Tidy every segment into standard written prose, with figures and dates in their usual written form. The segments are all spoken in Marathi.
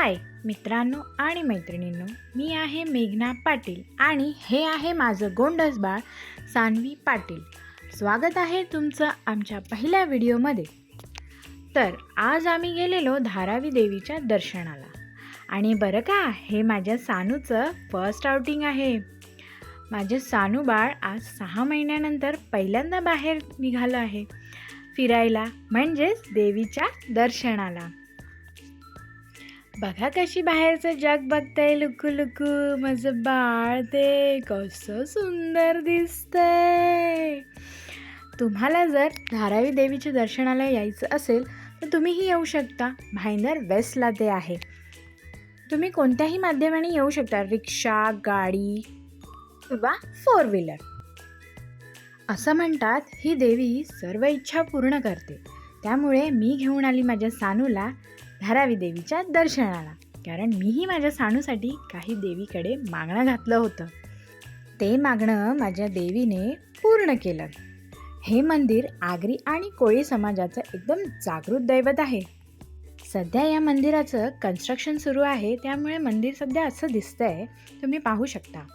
हाय मित्रांनो आणि मैत्रिणींनो, मी आहे मेघना पाटील आणि हे आहे माझं गोंडस बाळ सान्वी पाटील. स्वागत आहे तुमचं आमच्या पहिल्या व्हिडिओमध्ये. तर आज आम्ही गेलेलो धारावी देवीच्या दर्शनाला. आणि बरं का, हे माझ्या सानूचं फर्स्ट आउटिंग आहे. माझे सानू बाळ आज 6 महिन्यानंतर पहिल्यांदा बाहेर निघालं आहे फिरायला, म्हणजेच देवीच्या दर्शनाला. बघा कशी बाहेरचं जग बघतंय लुकू लुकू. माझं बाळ ते कसं सुंदर दिसतंय. तुम्हाला जर धारावी देवीच्या दर्शनाला यायचं असेल तर तुम्हीही येऊ शकता. भाईंदर वेस्टला ते आहे. तुम्ही कोणत्याही माध्यमाने येऊ शकता, रिक्षा, गाडी किंवा 4 व्हीलर. असं म्हणतात ही देवी सर्व इच्छा पूर्ण करते. त्यामुळे मी घेऊन आली माझ्या सानूला धारावी देवीच्या दर्शनाला, कारण मीही माझ्या सानूसाठी काही देवीकडे मागणं घातलं होतं. ते मागणं माझ्या देवीने पूर्ण केलं. हे मंदिर आगरी आणि कोळी समाजाचं एकदम जागृत दैवत आहे. सध्या या मंदिराचं कन्स्ट्रक्शन सुरू आहे, त्यामुळे मंदिर सध्या असं दिसतंय, तुम्ही पाहू शकता.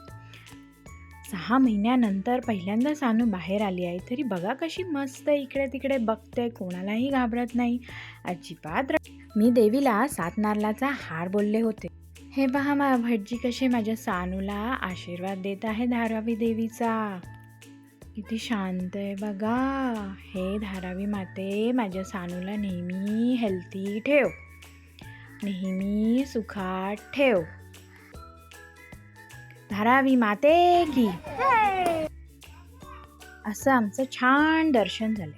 6 महिन्यानंतर पहिल्यांदा सानू बाहेर आली आहे, तरी बघा कशी मस्त इकडे तिकडे बघते, कोणालाही घाबरत नाही अजिबात. मी देवीला 7 नारळाचा हार बोलले होते. हे पहा भटजी कसे माझ्या सानूला आशीर्वाद देत आहे धारावी देवीचा. किती शांत आहे बघा. हे धारावी माते माझ्या सानूला नेहमी हेल्थी ठेव, नेहमी सुखात ठेव. धारावी माते की. असं आमचं छान दर्शन झालं.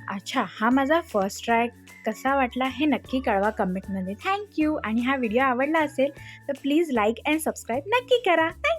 अच्छा, हा माझा फर्स्ट ट्राय कसा वाटला हे नक्की कळवा कमेंटमध्ये. थँक्यू. आणि हा व्हिडिओ आवडला असेल तर प्लीज लाईक अँड सबस्क्राईब नक्की करा. थँक्यू.